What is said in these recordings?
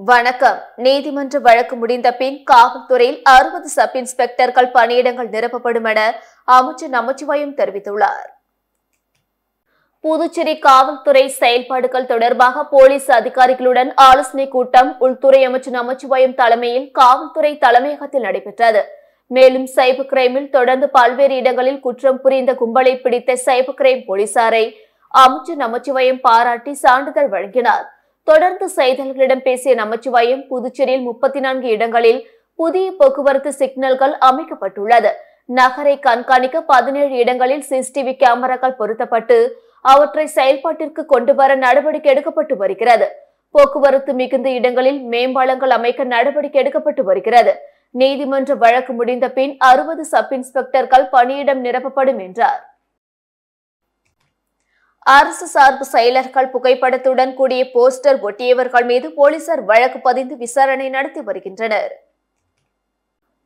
வணக்கம். நீதிமன்ற வழக்கு முடிந்த பின் காவல்துறையில் 60 சப் இன்ஸ்பெக்டர்கள் பணியிடங்கள் நிரப்பப்படும் என அமைச்சர் நமச்சிவாயம் தெரிவித்துள்ளார். புதுச்சேரி காவல்துறை செயல்பாடுகள் தொடர்பாக போலீஸ் அதிகாரிகளுடன் ஆலோசனை கூட்டம் உள்துறை அமைச்சர் நமச்சிவாயம் தலைமையில் காவல்துறை தலைமையகத்தில் நடைபெற்றது. மேலும் சைபர் கிரைமில் தொடர்ந்து பல்வேறு இடங்களில் குற்றம் புரிந்த கும்பலை பிடித்த சைபர் கிரைம் போலீசாரை அமைச்சர் நமச்சிவாயம் பாராட்டி சான்றிதழ் வழங்கினார். தொடர்ந்து செய்தியாளர்களிடம் பேசிய நமச்சிவாயம், புதுச்சேரியில் 34 இடங்களில் புதிய போக்குவரத்து சிக்னல்கள் அமைக்கப்பட்டுள்ளது. நகரை கண்காணிக்க 17 இடங்களில் சிசிடிவி கேமராக்கள் பொருத்தப்பட்டு அவற்றை செயல்பாட்டிற்கு கொண்டுவர நடவடிக்கை எடுக்கப்பட்டு வருகிறது. போக்குவரத்து மிகுந்த இடங்களில் மேம்பாலங்கள் அமைக்க நடவடிக்கை எடுக்கப்பட்டு வருகிறது. நீதிமன்ற வழக்கு முடிந்த பின் 60 சப் இன்ஸ்பெக்டர்கள் பணியிடம் நிரப்பப்படும் என்றார். அரசு சார்பு செயலர்கள் புகைப்படத்துடன் கூடிய போஸ்டர் ஒட்டியவர்கள் மீது போலீசார் வழக்கு பதிந்து விசாரணை நடத்தி வருகின்றனர்.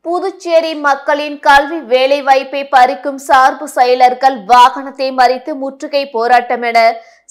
புதுச்சேரி மக்களின் கல்வி வேலை வாய்ப்பை பறிக்கும் சார்பு செயலர்கள் வாகனத்தை மறித்து முற்றுகை போராட்டம் என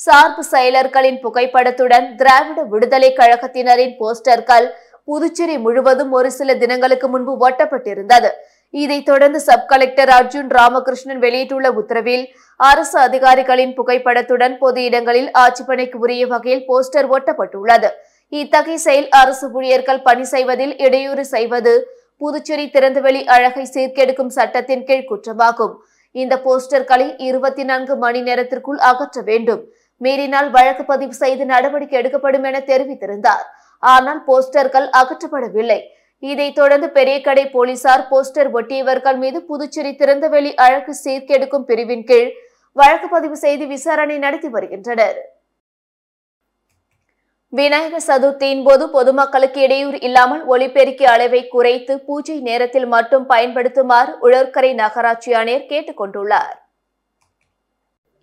சார்பு செயலர்களின் புகைப்படத்துடன் திராவிட விடுதலை கழகத்தினரின் போஸ்டர்கள் புதுச்சேரி முழுவதும் ஒரு சில தினங்களுக்கு முன்பு ஒட்டப்பட்டிருந்தது. இதைத் தொடர்ந்து சப் கலெக்டர் அர்ஜுன் ராமகிருஷ்ணன் வெளியிட்டுள்ள உத்தரவில் அரசு அதிகாரிகளின் புகைப்படத்துடன் பொது இடங்களில் ஆட்சேபனைக்கு உரிய வகையில் போஸ்டர் ஒட்டப்பட்டுள்ளது. இத்தகைய செயல் அரசு ஊழியர்கள் பணி செய்வதில் இடையூறு செய்வது புதுச்சேரி திறந்தவெளி அழகை சீர்கெடுக்கும் சட்டத்தின் கீழ் குற்றமாகும். இந்த போஸ்டர்களை 24 மணி நேரத்திற்குள் அகற்ற வேண்டும். மீறினால் வழக்கு பதிவு செய்து நடவடிக்கை எடுக்கப்படும் என தெரிவித்திருந்தார். ஆனால் போஸ்டர்கள் அகற்றப்படவில்லை. இதைத் தொடர்ந்து பெரியகடை போலீசார் போஸ்டர் ஒட்டியவர்கள் மீது புதுச்சேரி திறந்தவெளி அழகு சீர்கெடுக்கும் பிரிவின் கீழ் வழக்கு பதிவு செய்து விசாரணை நடத்தி வருகின்றனர். விநாயகர் சதுர்த்தியின் போது பொதுமக்களுக்கு இடையூறு இல்லாமல் ஒலிபெருக்கி அளவை குறைத்து பூஜை நேரத்தில் மட்டும் பயன்படுத்துமாறு உழவர்கரை நகராட்சி ஆணையர் கேட்டுக் கொண்டுள்ளார்.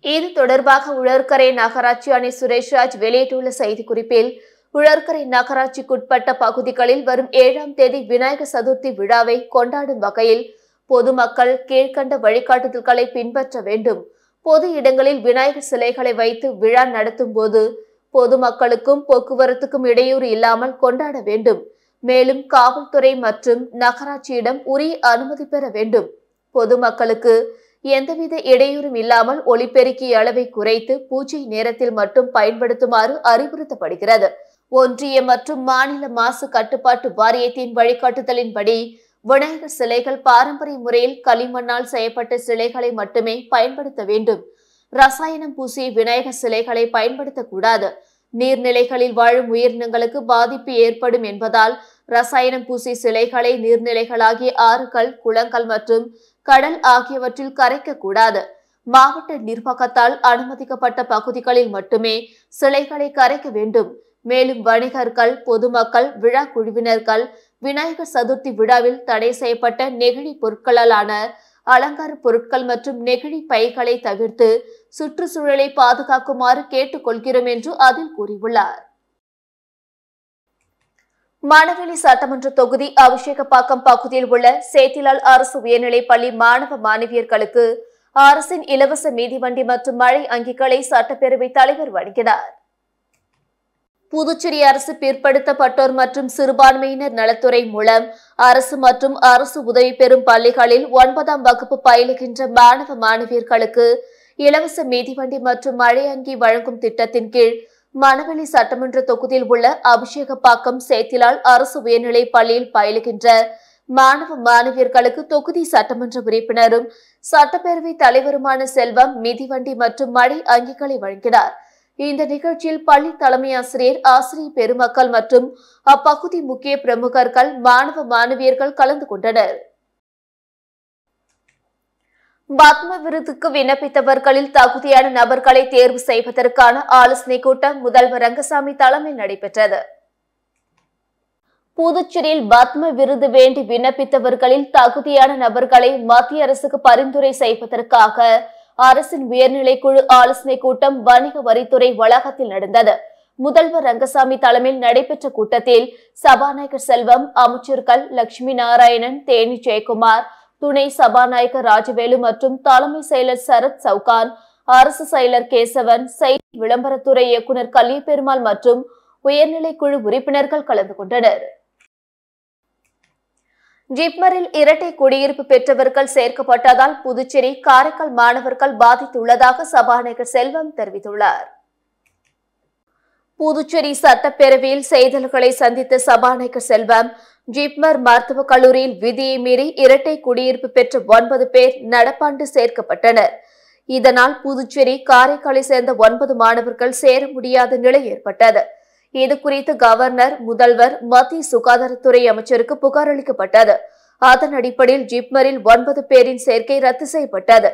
இது தொடர்பாக உழவர்கரை நகராட்சி ஆணையர் சுரேஷ்ராஜ் வெளியிட்டுள்ள செய்திக்குறிப்பில், உழவர்கரை நகராட்சிக்குட்பட்ட பகுதிகளில் வரும் 7ஆம் தேதி விநாயகர் சதுர்த்தி விழாவை கொண்டாடும் வகையில் பொதுமக்கள் கீழ்கண்ட வழிகாட்டுதல்களை பின்பற்ற வேண்டும். பொது இடங்களில் விநாயகர் சிலைகளை வைத்து விழா நடத்தும் போது பொதுமக்களுக்கும் போக்குவரத்துக்கும் இடையூறு இல்லாமல் கொண்டாட வேண்டும். மேலும் காவல்துறை மற்றும் நகராட்சியிடம் உரிய அனுமதி பெற வேண்டும். பொதுமக்களுக்கு எந்தவித இடையூறும் இல்லாமல் ஒலிபெருக்கி அளவை குறைத்து பூஜை நேரத்தில் மட்டும் பயன்படுத்துமாறு அறிவுறுத்தப்படுகிறது. ஒன்றிய மற்றும் மாநில மாசு கட்டுப்பாட்டு வாரியத்தின் வழிகாட்டுதலின்படி விநாயகர் சிலைகள் பாரம்பரிய முறையில் களிமண்ணால் செய்யப்பட்ட சிலைகளை மட்டுமே பயன்படுத்த வேண்டும். ரசாயனம் பூசிய விநாயகர் சிலைகளை பயன்படுத்தக்கூடாது. நீர்நிலைகளில் வாழும் உயிரினங்களுக்கு பாதிப்பு ஏற்படும் என்பதால் ரசாயனம் பூசிய சிலைகளை நீர்நிலைகளாகிய ஆறுகள், குளங்கள் மற்றும் கடல் ஆகியவற்றில் கரைக்க கூடாது. மாவட்ட நிர்வாகத்தால் அனுமதிக்கப்பட்ட பகுதிகளில் மட்டுமே சிலைகளை கரைக்க வேண்டும். மேலும் வணிகர்கள், பொதுமக்கள், விழா குழுவினர்கள் விநாயகர் சதுர்த்தி விழாவில் தடை செய்யப்பட்ட நெகிழி பொருட்களாலான அலங்கார பொருட்கள் மற்றும் நெகிழி பைகளை தவிர்த்து சுற்றுச்சூழலை பாதுகாக்குமாறு கேட்டுக்கொள்கிறோம் என்று அதில் கூறியுள்ளார். மணவெளி சட்டமன்ற தொகுதி அபிஷேகப்பாக்கம் பகுதியில் உள்ள சேத்திலால் அரசு உயர்நிலைப்பள்ளி மாணவ மாணவியர்களுக்கு அரசின் இலவச மிதிவண்டி மற்றும் மழை அங்கிகளை சட்டப்பேரவை தலைவர் வழங்கினார். புதுச்சேரி அரசு பிற்படுத்தப்பட்டோர் மற்றும் சிறுபான்மையினர் நலத்துறை மூலம் அரசு மற்றும் அரசு உதவி பெறும் பள்ளிகளில் 9ஆம் வகுப்பு பயிலுகின்ற மாணவ மாணவியர்களுக்கு இலவச மிதிவண்டி மற்றும் மழை அங்கி வழங்கும் திட்டத்தின் கீழ் மணவெளி சட்டமன்ற தொகுதியில் உள்ள அபிஷேகப்பாக்கம் சேத்திலால் அரசு உயர்நிலை பள்ளியில் பயிலுகின்ற மாணவ மாணவியர்களுக்கு தொகுதி சட்டமன்ற உறுப்பினரும் சட்டப்பேரவை தலைவருமான செல்வம் மிதிவண்டி மற்றும் மழை அங்கிகளை வழங்கினார். இந்த நிகழ்ச்சியில் பள்ளி தலைமை ஆசிரியர், ஆசிரியர் பெருமக்கள் மற்றும் அப்பகுதி முக்கிய பிரமுகர்கள், மாணவ மாணவியர்கள் கலந்து கொண்டனர். பத்ம விருதுக்கு விண்ணப்பித்தவர்களில் தகுதியான நபர்களை தேர்வு செய்வதற்கான ஆலோசனை கூட்டம் முதல்வர் ரங்கசாமி தலைமையில் நடைபெற்றது. புதுச்சேரியில் பத்ம விருது வேண்டி விண்ணப்பித்தவர்களில் தகுதியான நபர்களை மத்திய அரசுக்கு பரிந்துரை செய்வதற்காக அரசின் உயர்நிலைக்குழு ஆலோசனை கூட்டம் வணிக வரித்துறை வளாகத்தில் நடந்தது. முதல்வர் ரங்கசாமி தலைமையில் நடைபெற்ற கூட்டத்தில் சபாநாயகர் செல்வம், அமைச்சர்கள் லட்சுமி நாராயணன், தேனி ஜெயக்குமார், துணை சபாநாயகர் ராஜவேலு மற்றும் தலைமை செயலர் சரத் சவுகான், அரசு செயலர் கேசவன், செய்தி விளம்பரத்துறை இயக்குநர் கலியபெருமாள் மற்றும் உயர்நிலை குழு உறுப்பினர்கள் கலந்து கொண்டனர். ஜிப்மரில் இரட்டை குடியிருப்பு பெற்றவர்கள் சேர்க்கப்பட்டதால் புதுச்சேரி, காரைக்கால் மாணவர்கள் பாதித்துள்ளதாக சபாநாயகர் செல்வம் தெரிவித்துள்ளார். புதுச்சேரி சட்டப்பேரவையில் செய்தியாளர்களை சந்தித்த சபாநாயகர் செல்வம், ஜிப்மர் மருத்துவக் கல்லூரியில் விதியை மீறி இரட்டை குடியிருப்பு பெற்ற 9 பேர் நடப்பாண்டு சேர்க்கப்பட்டனர். இதனால் புதுச்சேரி, காரைக்காலை சேர்ந்த 9 மாணவர்கள் சேர முடியாத நிலை ஏற்பட்டது. இதுகுறித்து கவர்னர், முதல்வர், மத்திய சுகாதாரத்துறை அமைச்சருக்கு புகார் அளிக்கப்பட்டது. அதன் அடிப்படையில் ஜிப்மரில் 9 பேரின் சேர்க்கை ரத்து செய்யப்பட்டது.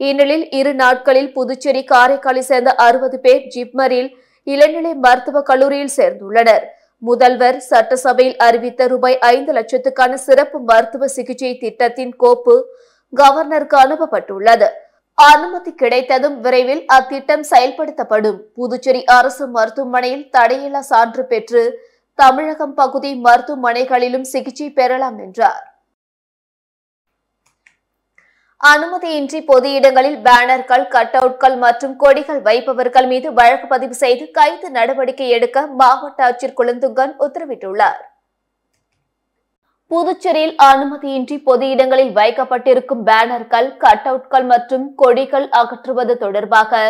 இந்நிலையில் 2 நாட்களில் புதுச்சேரி, காரைக்காலை சேர்ந்த 60 பேர் ஜிப்மரில் இளநிலை மருத்துவக் கல்லூரியில் சேர்ந்துள்ளனர். முதல்வர் சட்டசபையில் அறிவித்த ரூபாய் 5 லட்சத்துக்கான சிறப்பு மருத்துவ சிகிச்சை திட்டத்தின் கோப்பு கவர்னருக்கு அனுப்பப்பட்டுள்ளது. அனுமதி கிடைத்ததும் விரைவில் அத்திட்டம் செயல்படுத்தப்படும். புதுச்சேரி அரசு மருத்துவமனையில் தடையில்லா சான்று பெற்று தமிழகம் பகுதி மருத்துவமனைகளிலும் சிகிச்சை பெறலாம் என்றார். அனுமதியின்றி பொது இடங்களில் பேனர்கள், கட் அவுட்கள் மற்றும் கொடிகள் வைப்பவர்கள் மீது வழக்கு பதிவு செய்து கைது நடவடிக்கை எடுக்க மாவட்ட ஆட்சியர் குலந்துங்கன் உத்தரவிட்டுள்ளார். புதுச்சேரியில் அனுமதியின்றி பொது இடங்களில் வைக்கப்பட்டிருக்கும் பேனர்கள், கட் அவுட்கள் மற்றும் கொடிகள் அகற்றுவது தொடர்பாக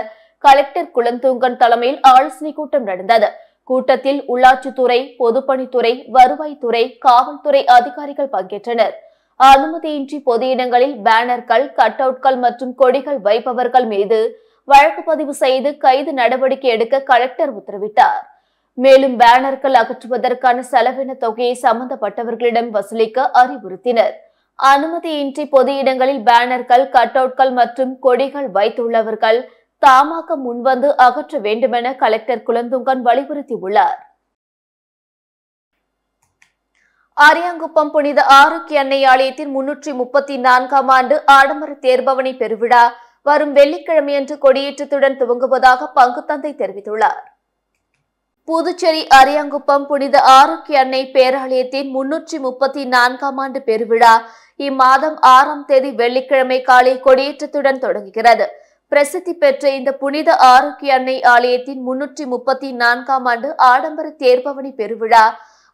கலெக்டர் குலந்துங்கன் தலைமையில் ஆலோசனை கூட்டம் நடந்தது. கூட்டத்தில் உள்ளாட்சித்துறை, பொதுப்பணித்துறை, வருவாய்த்துறை, காவல்துறை அதிகாரிகள் பங்கேற்றனர். அனுமதியின்றி பொது இடங்களில் பேனர்கள், கட் அவுட்கள் மற்றும் கொடிகள் வைப்பவர்கள் மீது வழக்கு பதிவு செய்து கைது நடவடிக்கை எடுக்க கலெக்டர் உத்தரவிட்டார். மேலும் பேனர்கள் அகற்றுவதற்கான செலவின தொகையை சம்பந்தப்பட்டவர்களிடம் வசூலிக்க அறிவுறுத்தினர். அனுமதியின்றி பொது இடங்களில் பேனர்கள், கட் அவுட்கள் மற்றும் கொடிகள் வைத்துள்ளவர்கள் தாமாக முன்வந்து அகற்ற வேண்டுமென கலெக்டர் குலந்துங்கன் வலியுறுத்தியுள்ளார். அரியாங்குப்பம் புனித ஆரோக்கிய அன்னை ஆலயத்தின் 334ஆம் ஆண்டு ஆடம்பர தேர்பவனி பெருவிழா வரும் வெள்ளிக்கிழமையன்று கொடியேற்றத்துடன் துவங்குவதாக பங்குத்தந்தை தெரிவித்துள்ளார். புதுச்சேரி அரியாங்குப்பம் புனித ஆரோக்கிய அன்னை பேராலயத்தின் 334ஆம் ஆண்டு பெருவிழா இம்மாதம் 6ஆம் தேதி வெள்ளிக்கிழமை காலை கொடியேற்றத்துடன் தொடங்குகிறது. பிரசித்தி பெற்ற இந்த புனித ஆரோக்கிய அன்னை ஆலயத்தின் 334ஆம் ஆண்டு ஆடம்பர தேர்பவனி பெருவிழா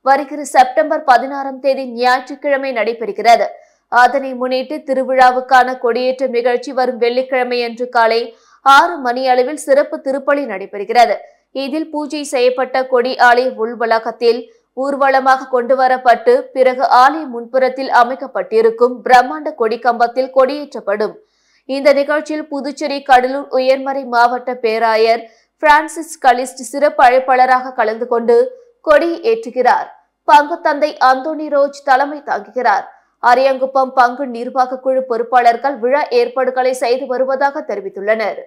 வருகிற செப்டம்பர் 16ஆம் தேதி ஞாயிற்றுக்கிழமை நடைபெறுகிறது. அதனை முன்னிட்டு திருவிழாவுக்கான கொடியேற்றம் நிகழ்ச்சி வரும் வெள்ளிக்கிழமையன்று காலை 6 மணி அளவில் சிறப்பு திருப்பலி நடைபெறுகிறது. இதில் பூஜை செய்யப்பட்ட கொடி ஆலய உள்வளாகத்தில் ஊர்வலமாக கொண்டுவரப்பட்டு பிறகு ஆலய முன்புறத்தில் அமைக்கப்பட்டிருக்கும் பிரம்மாண்ட கொடி கம்பத்தில் கொடியேற்றப்படும். இந்த நிகழ்ச்சியில் புதுச்சேரி கடலூர் உயர்மறை மாவட்ட பேராயர் பிரான்சிஸ் கலிஸ்ட் சிறப்பு அழைப்பாளராக கலந்து கொண்டு கொடி ஏற்றுகிறார். பங்கு தந்தை அந்தோனி ரோஜ் தலைமை தாங்குகிறார். அரியாங்குப்பம் பங்கு நிர்வாக குழு பொறுப்பாளர்கள் விழா ஏற்பாடுகளை செய்து வருவதாக தெரிவித்துள்ளனர்.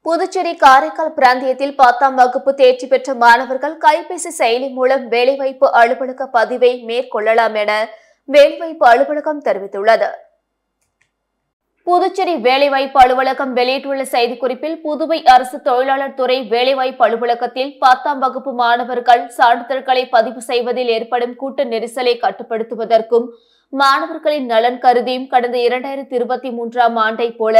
புதுச்சேரி, காரைக்கால் பிராந்தியத்தில் 10ஆம் வகுப்பு தேர்ச்சி பெற்ற மாணவர்கள் கைபேசி செயலி மூலம் வேலைவாய்ப்பு அலுவலக பதிவை மேற்கொள்ளலாம் என வேலைவாய்ப்பு அலுவலகம் தெரிவித்துள்ளது. புதுச்சேரி வேலைவாய்ப்பு அலுவலகம் வெளியிட்டுள்ள செய்திக்குறிப்பில், புதுவை அரசு தொழிலாளர் துறை வேலைவாய்ப்பு அலுவலகத்தில் 10ஆம் வகுப்பு மாணவர்கள் சான்றிதழ்களை பதிவு செய்வதில் ஏற்படும் கூட்ட நெரிசலை கட்டுப்படுத்துவதற்கும் மாணவர்களின் நலன் கருதியும் கடந்த 2023ஆம் ஆண்டை போல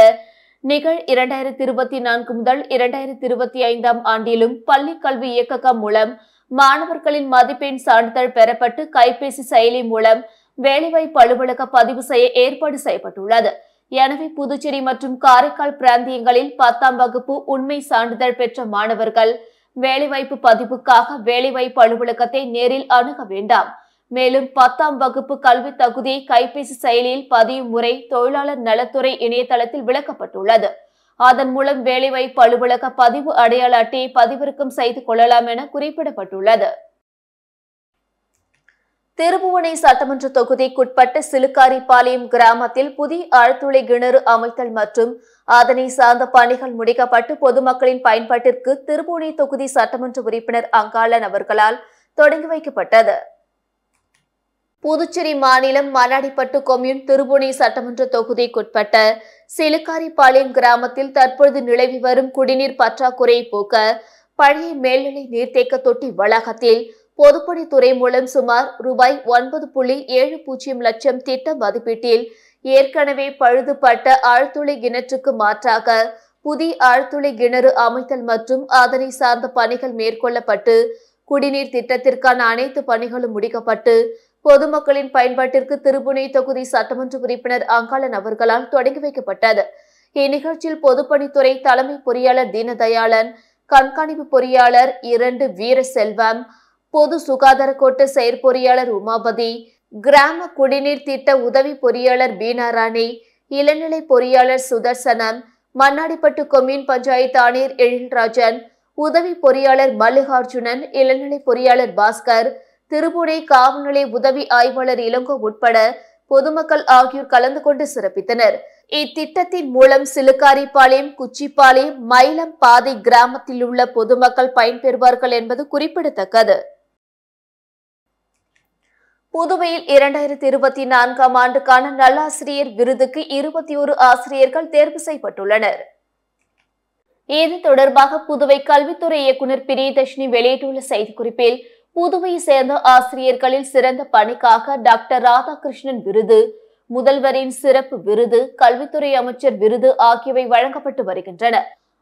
நிகழ் 2024 முதல் 2025ஆம் ஆண்டிலும் பள்ளி கல்வி இயக்ககம் மூலம் மாணவர்களின் மதிப்பெண் சான்றிதழ் பெறப்பட்டு கைபேசி செயலி மூலம் வேலைவாய்ப்பு அலுவலக பதிவு செய்ய ஏற்பாடு செய்யப்பட்டுள்ளது. எனவே புதுச்சேரி மற்றும் காரைக்கால் பிராந்தியங்களில் 10ஆம் வகுப்பு உண்மை சான்றிதழ் பெற்ற மாணவர்கள் வேலைவாய்ப்பு பதிவுக்காக வேலைவாய்ப்பு அலுவலகத்தை நேரில் அணுக வேண்டாம். மேலும் 10ஆம் வகுப்பு கல்வி தகுதியை கைபேசி செயலியில் பதியும் முறை தொழிலாளர் நலத்துறை இணையதளத்தில் விளக்கப்பட்டுள்ளது. அதன் மூலம் வேலைவாய்ப்பு அலுவலக பதிவு அடையாள அட்டையை பதிவிறக்கம் செய்து கொள்ளலாம் என குறிப்பிடப்பட்டுள்ளது. திருபுவனை சட்டமன்ற தொகுதிக்குட்பட்ட சிலுக்காரிபாளையம் கிராமத்தில் புதிய ஆழ்துளை கிணறு அமைத்தல் மற்றும் அதனை சார்ந்த பணிகள் முடிக்கப்பட்டு பொதுமக்களின் பயன்பாட்டிற்கு திருபுவனை தொகுதி சட்டமன்ற உறுப்பினர் அங்காளன் அவர்களால் தொடங்கி வைக்கப்பட்டது. புதுச்சேரி மாநிலம் மண்ணாடிப்பட்டு கொம்யூன் திருபுவனை சட்டமன்ற தொகுதிக்குட்பட்ட சிலுக்காரிபாளையம் கிராமத்தில் தற்பொழுது நிலவி வரும் குடிநீர் பற்றாக்குறையை போக்க பழைய மேல்நிலை நீர்த்தேக்க தொட்டி வளாகத்தில் பொதுப்பணித்துறை மூலம் சுமார் ரூபாய் 9.70 லட்சம் திட்ட மதிப்பீட்டில் ஏற்கனவே பழுதுபட்ட ஆழ்துளை கிணற்றுக்கு மாற்றாக புதிய ஆழ்துளை கிணறு அமைத்தல் மற்றும் அதனை சார்ந்த பணிகள் மேற்கொள்ளப்பட்டு குடிநீர் திட்டத்திற்கான அனைத்து பணிகளும் முடிக்கப்பட்டு பொதுமக்களின் பயன்பாட்டிற்கு திருப்புனை தொகுதி சட்டமன்ற உறுப்பினர் அங்காளன் அவர்களால் தொடங்கி வைக்கப்பட்டது. இந்நிகழ்ச்சியில் பொதுப்பணித்துறை தலைமை பொறியாளர் தீனதயாளன், கண்காணிப்பு பொறியாளர் 2 வீரசெல்வம், பொது சுகாதார கோட்ட செயற்பொறியாளர் உமாபதி, கிராம குடிநீர் திட்ட உதவி பொறியாளர் பீனாராணி, இளநிலை பொறியாளர் சுதர்சனம், மண்ணாடிப்பட்டு கொம்யூன் பஞ்சாயத்து ஆணையர் எழில்ராஜன், உதவி பொறியாளர் மல்லிகார்ஜுனன், இளநிலை பொறியாளர் பாஸ்கர், திருப்புனை காவல் நிலைய உதவி ஆய்வாளர் இளங்கோ உட்பட பொதுமக்கள் ஆகியோர் கலந்து கொண்டு சிறப்பித்தனர். இத்திட்டத்தின் மூலம் சிலுக்காரிபாளையம், குச்சிப்பாளையம், மயிலம் பாதை கிராமத்தில் உள்ள பொதுமக்கள் பயன்பெறுவார்கள் என்பது குறிப்பிடத்தக்கது. புதுவையில் 2024ஆம் ஆண்டுக்கான நல்லாசிரியர் விருதுக்கு 21 ஆசிரியர்கள் தேர்வு செய்யப்பட்டுள்ளனர். இது தொடர்பாக புதுவை கல்வித்துறை இயக்குநர் பிரியதர்ஷினி வெளியிட்டுள்ள செய்திக்குறிப்பில், புதுவையை சேர்ந்த ஆசிரியர்களில் சிறந்த பணிக்காக டாக்டர் ராதாகிருஷ்ணன் விருது, முதல்வரின் சிறப்பு விருது, கல்வித்துறை அமைச்சர் விருது ஆகியவை வழங்கப்பட்டு வருகின்றன.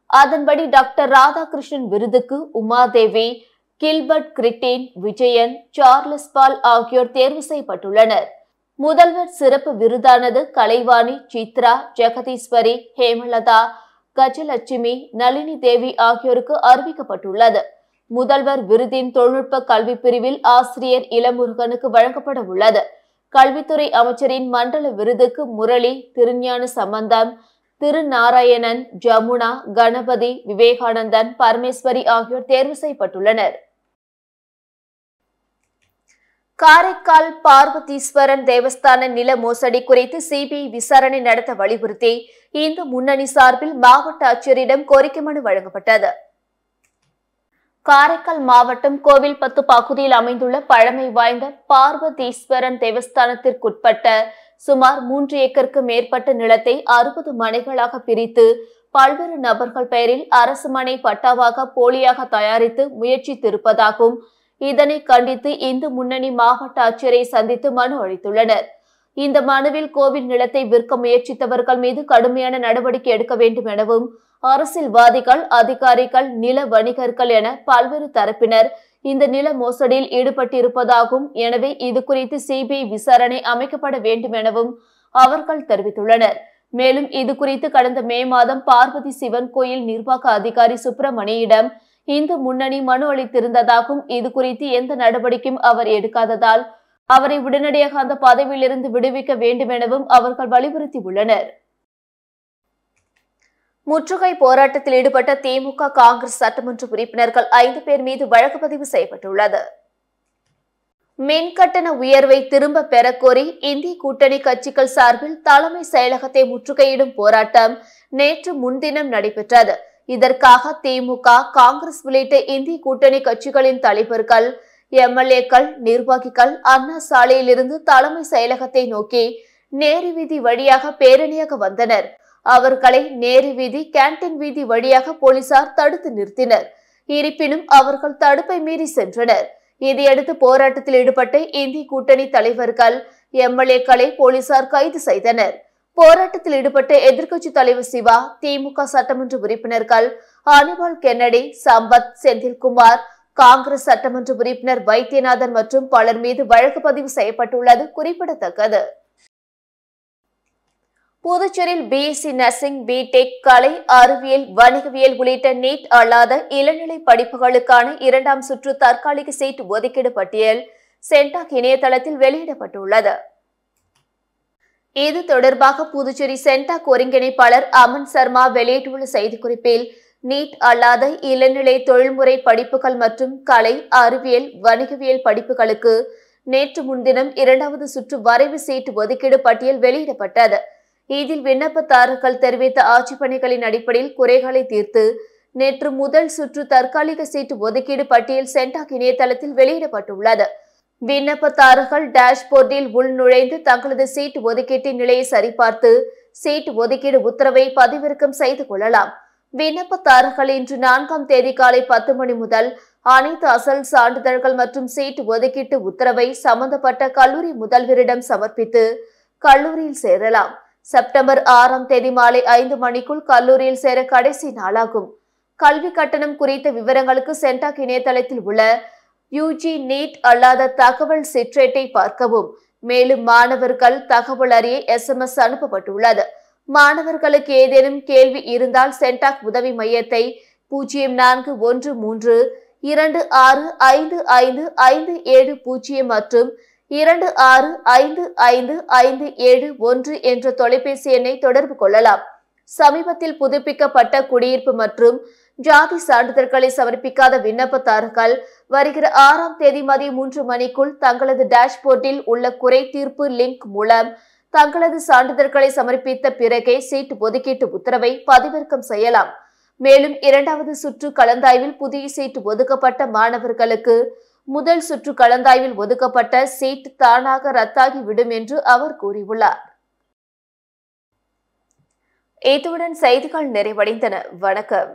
அதன்படி டாக்டர் ராதாகிருஷ்ணன் விருதுக்கு உமாதேவி, கில்பர்ட் கிரிட்டின், விஜயன், சார்லஸ் பால் ஆகியோர் தேர்வு செய்யப்பட்டுள்ளனர். முதல்வர் சிறப்பு விருதானது கலைவாணி, சித்ரா, ஜெகதீஸ்வரி, ஹேமலதா, கஜலட்சுமி, நளினி தேவி ஆகியோருக்கு அறிவிக்கப்பட்டுள்ளது. முதல்வர் விருதின் தொழில்நுட்ப கல்வி பிரிவில் ஆசிரியர் இளமுருகனுக்கு வழங்கப்பட உள்ளது. கல்வித்துறை அமைச்சரின் மண்டல விருதுக்கு முரளி, திருஞான சம்பந்தம், திருநாராயணன், ஜமுனா, கணபதி, விவேகானந்தன், பரமேஸ்வரி ஆகியோர் தேர்வு செய்யப்பட்டுள்ளனர். காரைக்கால் பார்வதீஸ்வரன் தேவஸ்தான நில மோசடி குறித்து சிபிஐ விசாரணை நடத்த வலியுறுத்தி இந்து முன்னணி சார்பில் மாவட்ட ஆட்சியரிடம் கோரிக்கை மனு வழங்கப்பட்டது. காரைக்கால் மாவட்டம் கோவில்பத்து பகுதியில் அமைந்துள்ள பழமை வாய்ந்த பார்வதீஸ்வரன் தேவஸ்தானத்திற்குட்பட்ட சுமார் 3 ஏக்கருக்கு மேற்பட்ட நிலத்தை 60 மனைகளாக பிரித்து பல்வேறு நபர்கள் பெயரில் அரசு மனை பட்டாவாக போலியாக தயாரித்து முயற்சித்திருப்பதாகவும் இதனை கண்டித்து இந்து முன்னணி மாவட்ட ஆட்சியரை சந்தித்து மனு அளித்துள்ளனர். இந்த மனுவில் கோவில் நிலத்தை விற்க முயற்சித்தவர்கள் மீது கடுமையான நடவடிக்கை எடுக்க வேண்டும் எனவும், அரசியல்வாதிகள், அதிகாரிகள், நில வணிகர்கள் என பல்வேறு தரப்பினர் இந்த நில மோசடியில் ஈடுபட்டிருப்பதாகவும், எனவே இது குறித்து சிபிஐ விசாரணை அமைக்கப்பட வேண்டும் எனவும் அவர்கள் தெரிவித்துள்ளனர். மேலும் இது குறித்து கடந்த மே மாதம் பார்வதி சிவன் கோயில் நிர்வாக அதிகாரி சுப்பிரமணியிடம் இந்து முன்னணி மனு அளித்திருந்ததாகவும், இது குறித்து எந்த நடவடிக்கையும் அவர் எடுக்காததால் அவரை உடனடியாக அந்த பதவியிலிருந்து விடுவிக்க வேண்டும் எனவும் அவர்கள் வலியுறுத்தியுள்ளனர். முற்றுகை போராட்டத்தில் ஈடுபட்ட திமுக, காங்கிரஸ் சட்டமன்ற உறுப்பினர்கள் 5 பேர் மீது வழக்கு பதிவு செய்யப்பட்டுள்ளது. மின்கட்டண உயர்வை திரும்ப பெறக்கோரி இந்திய கூட்டணி கட்சிகள் சார்பில் தலைமை செயலகத்தை முற்றுகையிடும் போராட்டம் நேற்று முன்தினம் நடைபெற்றது. இதற்காக திமுக, காங்கிரஸ் உள்ளிட்ட இந்திய கூட்டணி கட்சிகளின் தலைவர்கள், எம்எல்ஏக்கள், நிர்வாகிகள் அண்ணா சாலையிலிருந்து தலைமை செயலகத்தை நோக்கி நேரு வீதி வழியாக பேரணியாக வந்தனர். அவர்களை நேரு வீதி, கேன்டீன் வீதி வழியாக போலீசார் தடுத்து நிறுத்தினர். இருப்பினும் அவர்கள் தடுப்பை மீறி சென்றனர். இதையடுத்து போராட்டத்தில் ஈடுபட்ட இந்திய கூட்டணி தலைவர்கள், எம்எல்ஏக்களை போலீசார் கைது செய்தனர். போராட்டத்தில் ஈடுபட்ட எதிர்க்கட்சி தலைவர் சிவா, திமுக சட்டமன்ற உறுப்பினர்கள் அனிபால் கென்னடி, சம்பத், செந்தில்குமார், காங்கிரஸ் சட்டமன்ற உறுப்பினர் வைத்தியநாதன் மற்றும் பலர் மீது வழக்கு பதிவு செய்யப்பட்டுள்ளது குறிப்பிடத்தக்கது. புதுச்சேரியில் பிஎஸ்சி நர்சிங், பிடெக், கலை, அறிவியல், வணிகவியல் உள்ளிட்ட நீட் அல்லாத இளநிலை படிப்புகளுக்கான 2ஆம் சுற்று தற்காலிக சீட் ஒதுக்கீடு பட்டியல் சென்டாக் இணையதளத்தில் வெளியிடப்பட்டுள்ளது. இது தொடர்பாக புதுச்சேரி சென்டாக் ஒருங்கிணைப்பாளர் அமன் சர்மா வெளியிட்டுள்ள செய்திக்குறிப்பில், நீட் அல்லாத இளநிலை தொழில்முறை படிப்புகள் மற்றும் கலை, அறிவியல், வணிகவியல் படிப்புகளுக்கு நேற்று முன்தினம் 2வது சுற்று வரைவு சீட் ஒதுக்கீடு பட்டியல் வெளியிடப்பட்டது. இதில் விண்ணப்பதாரர்கள் தெரிவித்த ஆட்சேபனைகளின் அடிப்படையில் குறைகளை தீர்த்து நேற்று முதல் சுற்று தற்காலிக சீட் ஒதுக்கீடு பட்டியல் சென்டாக் இணையதளத்தில் வெளியிடப்பட்டுள்ளது. விண்ணப்பதாரர்கள் டேஷ்போர்டில் உள்நுழைந்து தங்களது சீட் ஒதுக்கீட்டின் நிலையை சரிபார்த்து சீட் ஒதுக்கீடு உத்தரவை பதிவிறக்கம் செய்து கொள்ளலாம். விண்ணப்பதாரர்கள் இன்று 4ஆம் தேதி காலை 10 மணி முதல் அனைத்து அசல் சான்றிதழ்கள் மற்றும் சீட் ஒதுக்கீட்டு உத்தரவை சம்பந்தப்பட்ட கல்லூரி முதல்வரிடம் சமர்ப்பித்து கல்லூரியில் சேரலாம். செப்டம்பர் 6ஆம் தேதி மாலை 5 மணிக்குள் கல்லூரியில் சேர கடைசி நாளாகும். கல்வி கட்டணம் குறித்த விவரங்களுக்கு சென்டாக் இணையதளத்தில் உள்ள யுஜி நீட் அல்லாத தகவல் சிற்றேட்டை பார்க்கவும். மேலும் மாணவர்கள் தகவல் அறிய SMS அனுப்பப்பட்டுள்ளது. மாணவர்களுக்கு ஏதேனும் கேள்வி இருந்தால் சென்டாக் உதவி மையத்தை 041326555570 மற்றும் 26555571 என்ற தொலைபேசி எண்ணை தொடர்பு கொள்ளலாம். சமீபத்தில் புதுப்பிக்கப்பட்ட குடியிருப்பு மற்றும் ஜாதி சான்றிதழ்களை சமர்ப்பிக்காத விண்ணப்பதாரர்கள் வருகிற 6ஆம் தேதி மதியம் 3 மணிக்குள் தங்களது டேஷ்போர்டில் உள்ள குறை தீர்ப்பு லிங்க் மூலம் தங்களது சான்றிதழ்களை சமர்ப்பித்த பிறகே சீட் ஒதுக்கீட்டு உத்தரவை பதிவிறக்கம் செய்யலாம். மேலும் 2வது சுற்று கலந்தாய்வில் புதிய சீட் ஒதுக்கப்பட்ட மாணவர்களுக்கு முதல் சுற்று கலந்தாய்வில் ஒதுக்கப்பட்ட சீட் தானாக ரத்தாகிவிடும் என்று அவர் கூறியுள்ளார். இத்துடன் செய்திகள் நிறைவடைந்தன. வணக்கம்.